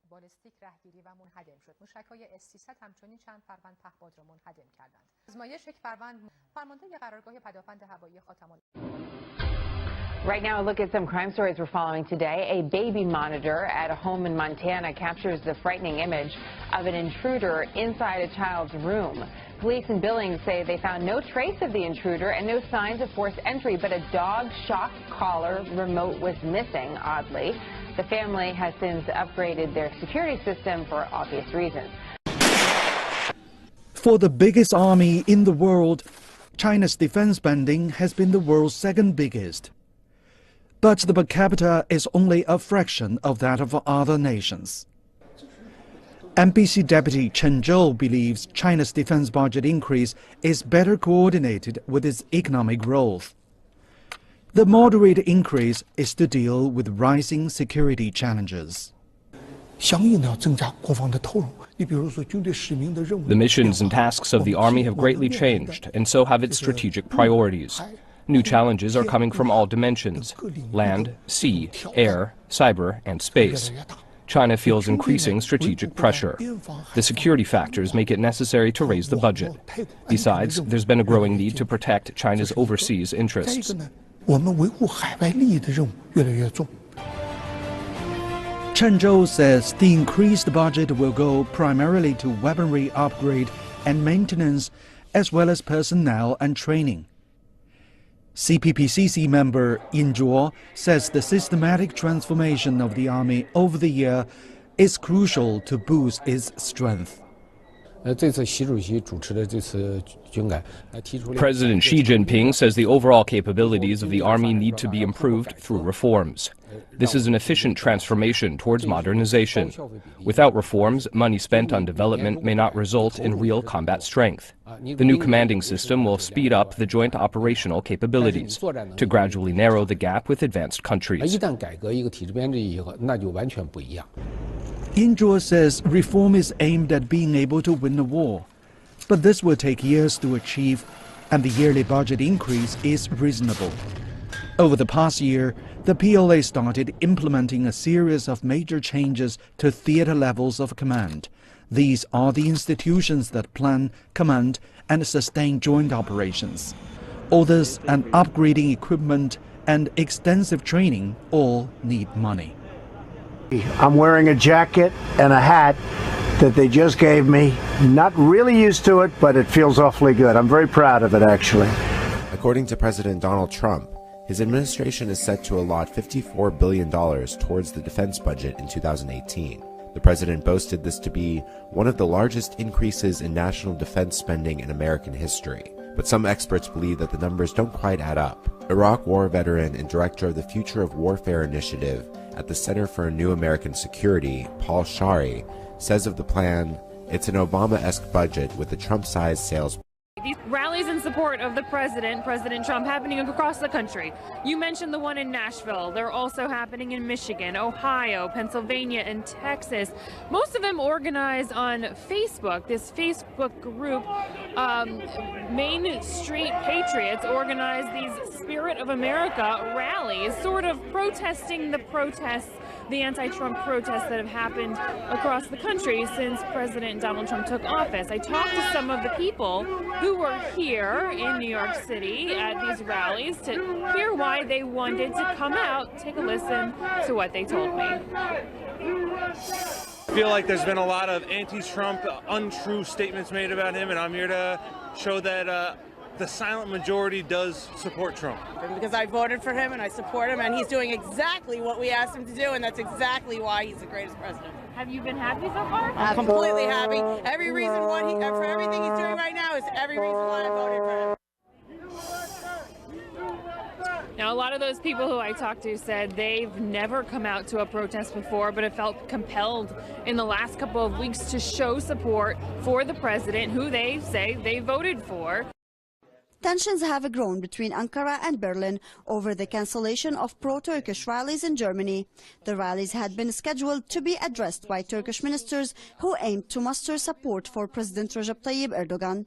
بالستیک رهگیری و منهدم شد. موشک‌های S-300 همچنین چند فروند پهپاد را منهدم کردند. آزمایش یک فروند فرمانده قرارگاه پدافند هوایی خاتم. Right now, a look at some crime stories we're following today. A baby monitor at a home in Montana captures the frightening image of an intruder inside a child's room. Police in Billings say they found no trace of the intruder and no signs of forced entry, but a dog shock collar remote was missing, oddly. The family has since upgraded their security system for obvious reasons. For the biggest army in the world, China's defense spending has been the world's second biggest. But the per capita is only a fraction of that of other nations. NBC Deputy Chen Zhou believes China's defense budget increase is better coordinated with its economic growth. The moderate increase is to deal with rising security challenges. The missions and tasks of the Army have greatly changed, and so have its strategic priorities. New challenges are coming from all dimensions: land, sea, air, cyber, and space. China feels increasing strategic pressure. The security factors make it necessary to raise the budget. Besides, there's been a growing need to protect China's overseas interests. Chen Zhou says the increased budget will go primarily to weaponry upgrade and maintenance, as well as personnel and training. CPPCC member Yin Zhuo says the systematic transformation of the army over the year is crucial to boost its strength. President Xi Jinping says the overall capabilities of the army need to be improved through reforms. This is an efficient transformation towards modernization. Without reforms, money spent on development may not result in real combat strength. The new commanding system will speed up the joint operational capabilities to gradually narrow the gap with advanced countries. Yin Zhuo says reform is aimed at being able to win the war. But this will take years to achieve, and the yearly budget increase is reasonable. Over the past year, the PLA started implementing a series of major changes to theater levels of command. These are the institutions that plan, command, and sustain joint operations. Orders and upgrading equipment and extensive training all need money. I'm wearing a jacket and a hat that they just gave me. Not really used to it, but it feels awfully good. I'm very proud of it, actually. According to President Donald Trump, his administration is set to allot $54 billion towards the defense budget in 2018. The president boasted this to be one of the largest increases in national defense spending in American history. But some experts believe that the numbers don't quite add up. Iraq War veteran and director of the Future of Warfare Initiative at the Center for New American Security, Paul Shari, says of the plan, it's an Obama-esque budget with a Trump-sized sales. These rallies in support of the President Trump, happening across the country. You mentioned the one in Nashville. They're also happening in Michigan, Ohio, Pennsylvania, and Texas. Most of them organized on Facebook. This Facebook group, Main Street Patriots, organized these Spirit of America rallies, sort of protesting the protests, the anti-Trump protests that have happened across the country since President Donald Trump took office. I talked to some of the people who were here in New York City at these rallies to hear why they wanted to come out. Take a listen to what they told me. I feel like there's been a lot of anti-Trump, untrue statements made about him, and I'm here to show that the silent majority does support Trump. Because I voted for him and I support him, and he's doing exactly what we asked him to do, and that's exactly why he's the greatest president. Have you been happy so far? I'm completely happy. Every reason why for everything he's doing right now is every reason why I voted for him. Now, a lot of those people who I talked to said they've never come out to a protest before, but have felt compelled in the last couple of weeks to show support for the president, who they say they voted for. tensions have grown between Ankara and Berlin over the cancellation of pro-Turkish rallies in Germany. The rallies had been scheduled to be addressed by Turkish ministers who aimed to muster support for President Recep Tayyip Erdogan.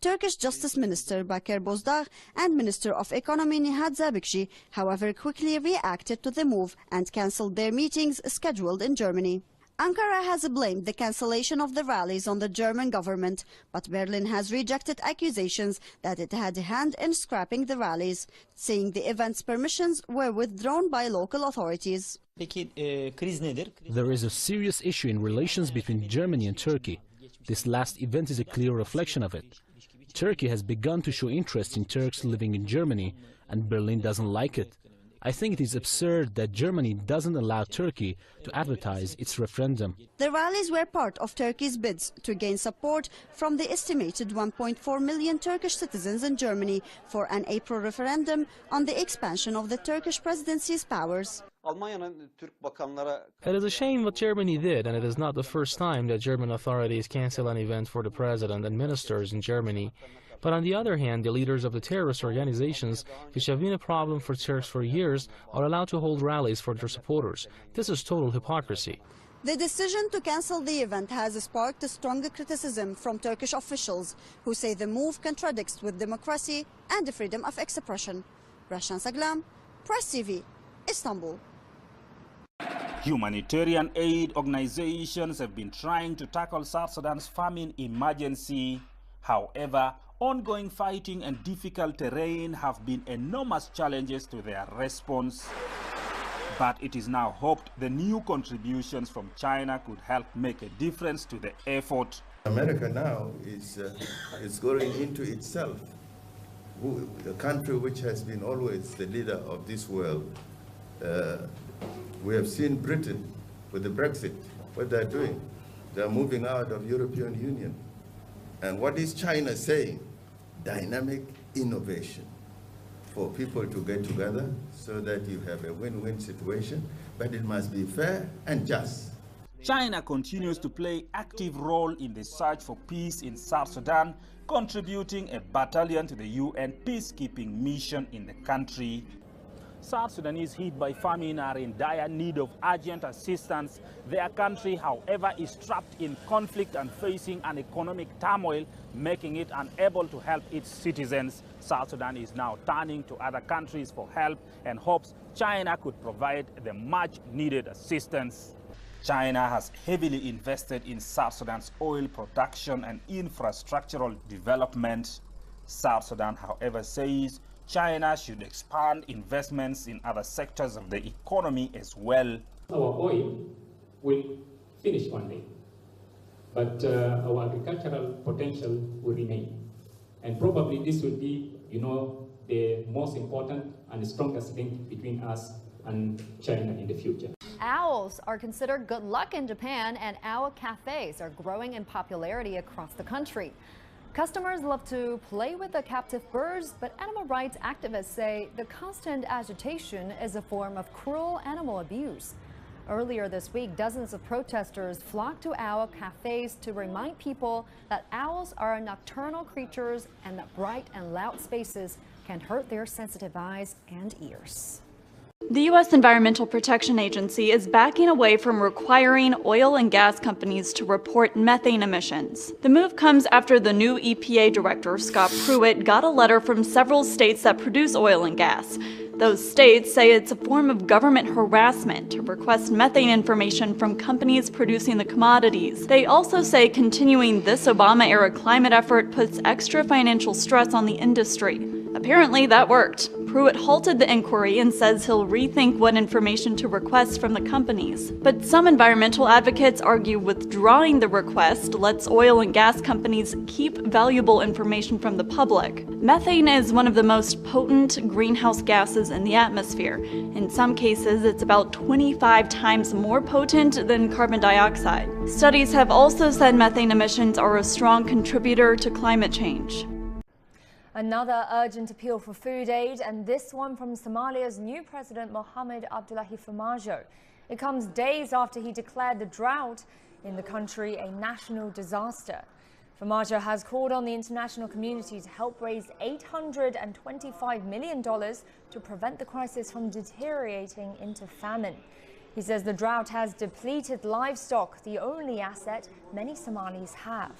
Turkish Justice Minister Baker Bozdağ and Minister of Economy Nihat Zabikci, however, quickly reacted to the move and cancelled their meetings scheduled in Germany. Ankara has blamed the cancellation of the rallies on the German government, but Berlin has rejected accusations that it had a hand in scrapping the rallies, saying the event's permissions were withdrawn by local authorities. There is a serious issue in relations between Germany and Turkey. This last event is a clear reflection of it. Turkey has begun to show interest in Turks living in Germany, and Berlin doesn't like it. I think it is absurd that Germany doesn't allow Turkey to advertise its referendum. The rallies were part of Turkey's bids to gain support from the estimated 1.4 million Turkish citizens in Germany for an April referendum on the expansion of the Turkish presidency's powers. It is a shame what Germany did, and it is not the first time that German authorities cancel an event for the president and ministers in Germany. But on the other hand, the leaders of the terrorist organizations, which have been a problem for Turks for years, are allowed to hold rallies for their supporters. This is total hypocrisy. The decision to cancel the event has sparked strong criticism from Turkish officials, who say the move contradicts with democracy and the freedom of expression. Rashan Saglam, Press TV, Istanbul. Humanitarian aid organizations have been trying to tackle South Sudan's famine emergency. However, ongoing fighting and difficult terrain have been enormous challenges to their response. But it is now hoped the new contributions from China could help make a difference to the effort. America now is going into itself. The country which has been always the leader of this world. We have seen Britain with the Brexit, what they're doing. They're moving out of European Union. And what is China saying? Dynamic innovation for people to get together so that you have a win-win situation, but it must be fair and just. China continues to play active role in the search for peace in South Sudan, contributing a battalion to the UN peacekeeping mission in the country. South Sudanese hit by famine are in dire need of urgent assistance. Their country, however, is trapped in conflict and facing an economic turmoil, making it unable to help its citizens. South Sudan is now turning to other countries for help and hopes China could provide the much-needed assistance. China has heavily invested in South Sudan's oil production and infrastructural development. South Sudan, however, says China should expand investments in other sectors of the economy as well. Our oil will finish one day, but our agricultural potential will remain. And probably this will be, the most important and strongest link between us and China in the future. Owls are considered good luck in Japan, and owl cafes are growing in popularity across the country. Customers love to play with the captive birds, but animal rights activists say the constant agitation is a form of cruel animal abuse. Earlier this week, dozens of protesters flocked to owl cafes to remind people that owls are nocturnal creatures and that bright and loud spaces can hurt their sensitive eyes and ears. The U.S. Environmental Protection Agency is backing away from requiring oil and gas companies to report methane emissions. The move comes after the new EPA director, Scott Pruitt, got a letter from several states that produce oil and gas. Those states say it's a form of government harassment to request methane information from companies producing the commodities. They also say continuing this Obama-era climate effort puts extra financial stress on the industry. Apparently that worked. Pruitt halted the inquiry and says he'll rethink what information to request from the companies. But some environmental advocates argue withdrawing the request lets oil and gas companies keep valuable information from the public. Methane is one of the most potent greenhouse gases in the atmosphere. In some cases, it's about 25 times more potent than carbon dioxide. Studies have also said methane emissions are a strong contributor to climate change. Another urgent appeal for food aid, and this one from Somalia's new president, Mohamed Abdullahi Farmajo. It comes days after he declared the drought in the country a national disaster. Farmajo has called on the international community to help raise $825 million to prevent the crisis from deteriorating into famine. He says the drought has depleted livestock, the only asset many Somalis have.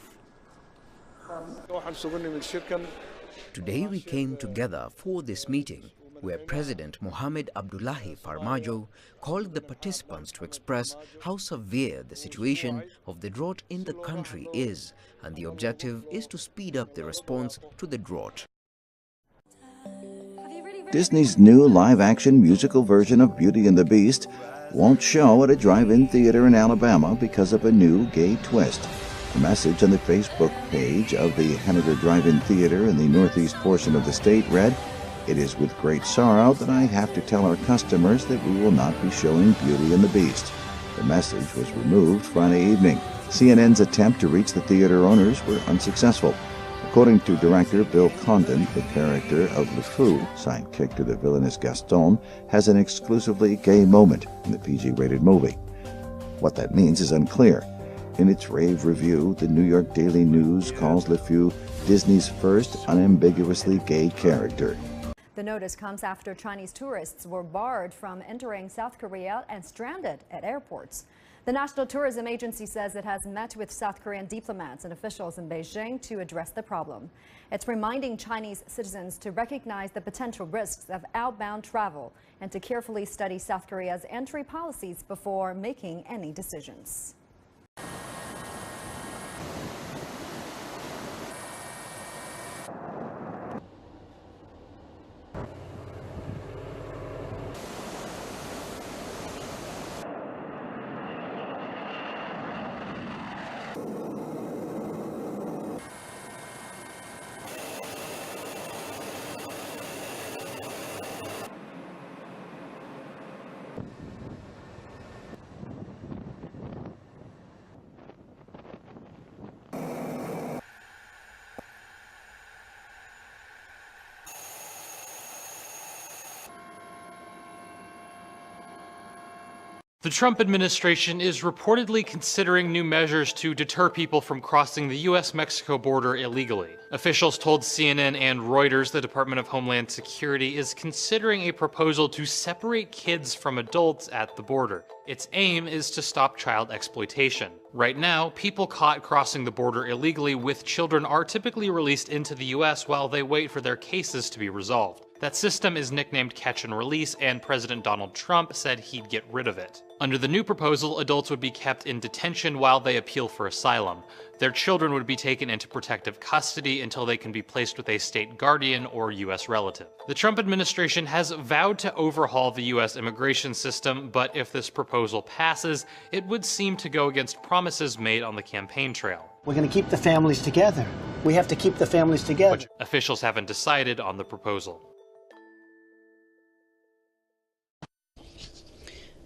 Today we came together for this meeting, where President Mohamed Abdullahi Farmajo called the participants to express how severe the situation of the drought in the country is, and the objective is to speed up the response to the drought. Disney's new live-action musical version of Beauty and the Beast won't show at a drive-in theater in Alabama because of a new gay twist. A message on the Facebook page of the Henniger Drive-In Theater in the northeast portion of the state read, "It is with great sorrow that I have to tell our customers that we will not be showing Beauty and the Beast." The message was removed Friday evening. CNN's attempt to reach the theater owners were unsuccessful. According to director Bill Condon, the character of LeFou, sidekick to the villainous Gaston, has an exclusively gay moment in the PG-rated movie. What that means is unclear. In its rave review, the New York Daily News calls LeFou Disney's first unambiguously gay character. The notice comes after Chinese tourists were barred from entering South Korea and stranded at airports. The National Tourism Agency says it has met with South Korean diplomats and officials in Beijing to address the problem. It's reminding Chinese citizens to recognize the potential risks of outbound travel and to carefully study South Korea's entry policies before making any decisions. The Trump administration is reportedly considering new measures to deter people from crossing the U.S.-Mexico border illegally. Officials told CNN and Reuters the Department of Homeland Security is considering a proposal to separate kids from adults at the border. Its aim is to stop child exploitation. Right now, people caught crossing the border illegally with children are typically released into the U.S. while they wait for their cases to be resolved. That system is nicknamed catch and release, and President Donald Trump said he'd get rid of it. Under the new proposal, adults would be kept in detention while they appeal for asylum. Their children would be taken into protective custody until they can be placed with a state guardian or U.S. relative. The Trump administration has vowed to overhaul the U.S. immigration system, but if this proposal passes, it would seem to go against promises made on the campaign trail. We're going to keep the families together. We have to keep the families together. But officials haven't decided on the proposal.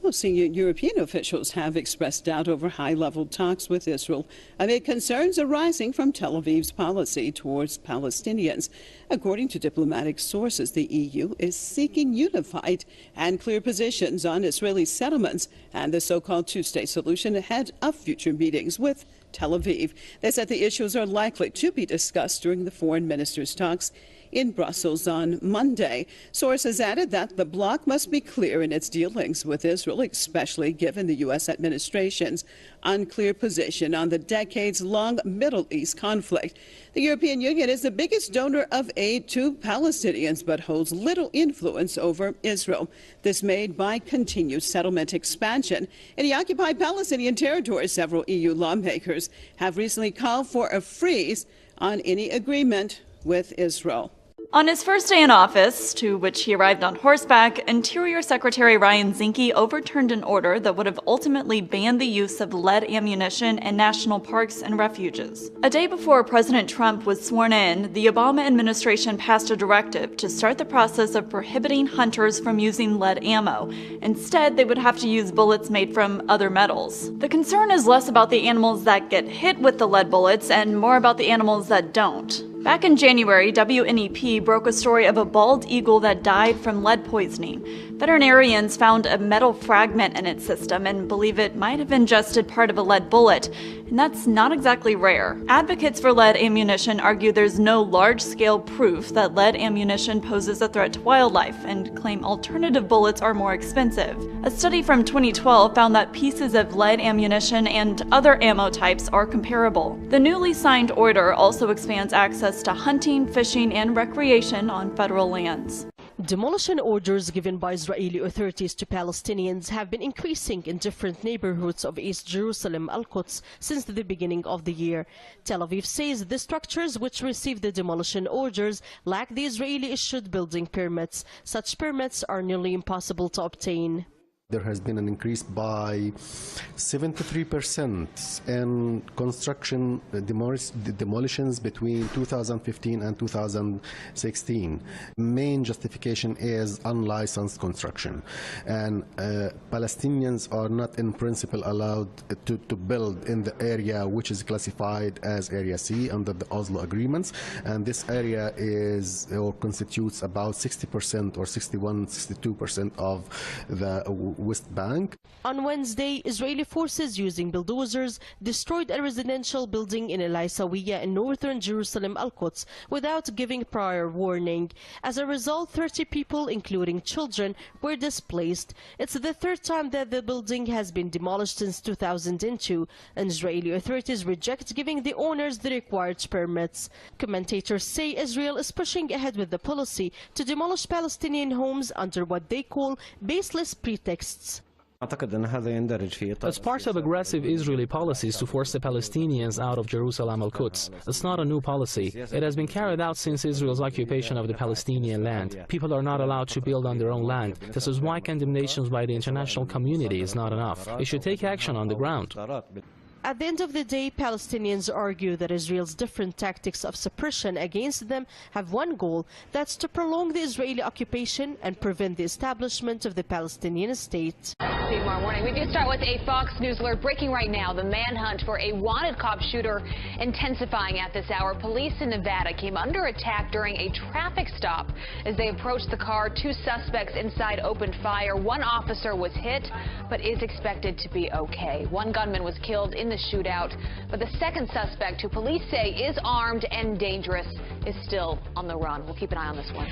Well, senior European officials have expressed doubt over high-level talks with Israel amid concerns arising from Tel Aviv's policy towards Palestinians. According to diplomatic sources, the EU is seeking unified and clear positions on Israeli settlements and the so-called two-state solution ahead of future meetings with Tel Aviv. They said the issues are likely to be discussed during the foreign ministers' talks in Brussels on Monday. Sources added that the bloc must be clear in its dealings with Israel, especially given the U.S. administration's unclear position on the decades-long Middle East conflict. The European Union is the biggest donor of aid to Palestinians, but holds little influence over Israel. This made by continued settlement expansion in the occupied Palestinian territories. Several EU lawmakers have recently called for a freeze on any agreement with Israel. On his first day in office, to which he arrived on horseback, Interior Secretary Ryan Zinke overturned an order that would have ultimately banned the use of lead ammunition in national parks and refuges. A day before President Trump was sworn in, the Obama administration passed a directive to start the process of prohibiting hunters from using lead ammo. Instead, they would have to use bullets made from other metals. The concern is less about the animals that get hit with the lead bullets and more about the animals that don't. Back in January, WNEP broke a story of a bald eagle that died from lead poisoning. Veterinarians found a metal fragment in its system and believe it might have ingested part of a lead bullet, and that's not exactly rare. Advocates for lead ammunition argue there's no large-scale proof that lead ammunition poses a threat to wildlife and claim alternative bullets are more expensive. A study from 2012 found that pieces of lead ammunition and other ammo types are comparable. The newly signed order also expands access to hunting, fishing, and recreation on federal lands. Demolition orders given by Israeli authorities to Palestinians have been increasing in different neighborhoods of East Jerusalem, Al-Quds, since the beginning of the year. Tel Aviv says the structures which received the demolition orders lack the Israeli-issued building permits. Such permits are nearly impossible to obtain. There has been an increase by 73% in construction demolitions between 2015 and 2016. Main justification is unlicensed construction, and Palestinians are not in principle allowed to build in the area which is classified as Area C under the Oslo agreements, and this area is or constitutes about 60% or 62% of the West Bank. On Wednesday, Israeli forces using bulldozers destroyed a residential building in El Isawiya in northern Jerusalem, Al-Quds, without giving prior warning. As a result, 30 people, including children, were displaced. It's the third time that the building has been demolished since 2002, and Israeli authorities reject giving the owners the required permits. Commentators say Israel is pushing ahead with the policy to demolish Palestinian homes under what they call baseless pretexts. It's part of aggressive Israeli policies to force the Palestinians out of Jerusalem Al-Quds. It's not a new policy. It has been carried out since Israel's occupation of the Palestinian land. People are not allowed to build on their own land. This is why condemnations by the international community is not enough. It should take action on the ground. At the end of the day, Palestinians argue that Israel's different tactics of suppression against them have one goal, that's to prolong the Israeli occupation and prevent the establishment of the Palestinian state. See you tomorrow morning. We do start with a Fox News alert breaking right now. The manhunt for a wanted cop shooter intensifying at this hour. Police in Nevada came under attack during a traffic stop. As they approached the car, 2 suspects inside opened fire. 1 officer was hit, but is expected to be okay. 1 gunman was killed in the shootout, but the second suspect, who police say is armed and dangerous, is still on the run. We'll keep an eye on this one.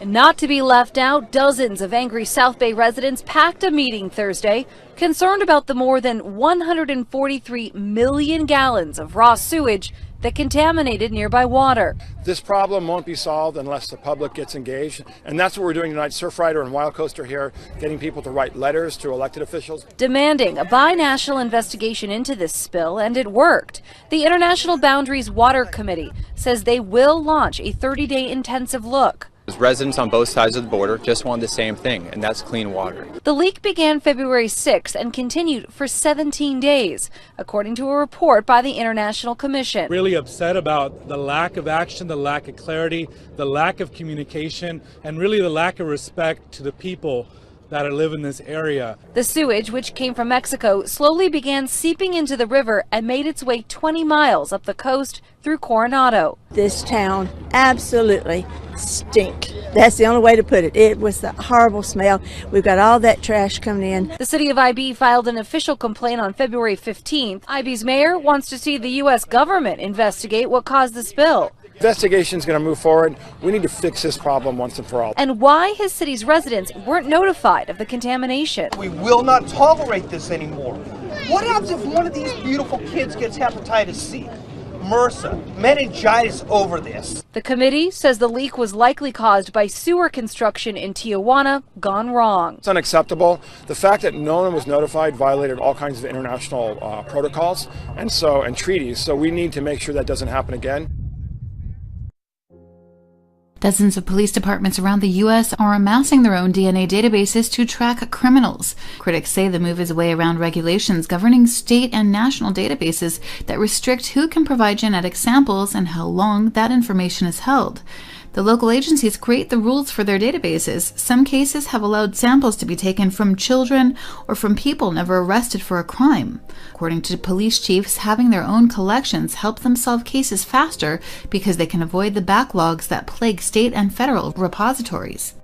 Not to be left out, dozens of angry South Bay residents packed a meeting Thursday, concerned about the more than 143 million gallons of raw sewage that contaminated nearby water. This problem won't be solved unless the public gets engaged, and that's what we're doing tonight. Surfrider and Wild Coaster here, getting people to write letters to elected officials, demanding a binational investigation into this spill, and it worked. The International Boundaries Water Committee says they will launch a 30-day intensive look. Residents on both sides of the border just want the same thing, and that's clean water. The leak began February 6th and continued for 17 days, according to a report by the International Commission. Really upset about the lack of action, the lack of clarity, the lack of communication, and really the lack of respect to the people that live in this area. The sewage, which came from Mexico, slowly began seeping into the river and made its way 20 miles up the coast through Coronado. This town absolutely stinks. That's the only way to put it. It was a horrible smell. We've got all that trash coming in. The city of IB filed an official complaint on February 15th. IB's mayor wants to see the U.S. government investigate what caused the spill. investigation is going to move forward. We need to fix this problem once and for all. And why his city's residents weren't notified of the contamination. We will not tolerate this anymore. What happens if one of these beautiful kids gets hepatitis C, MRSA, meningitis over this? The committee says the leak was likely caused by sewer construction in Tijuana gone wrong. It's unacceptable. The fact that no one was notified violated all kinds of international protocols and treaties. So we need to make sure that doesn't happen again. Dozens of police departments around the U.S. are amassing their own DNA databases to track criminals. Critics say the move is a way around regulations governing state and national databases that restrict who can provide genetic samples and how long that information is held. The local agencies create the rules for their databases. Some cases have allowed samples to be taken from children or from people never arrested for a crime. According to police chiefs, having their own collections help them solve cases faster because they can avoid the backlogs that plague state and federal repositories.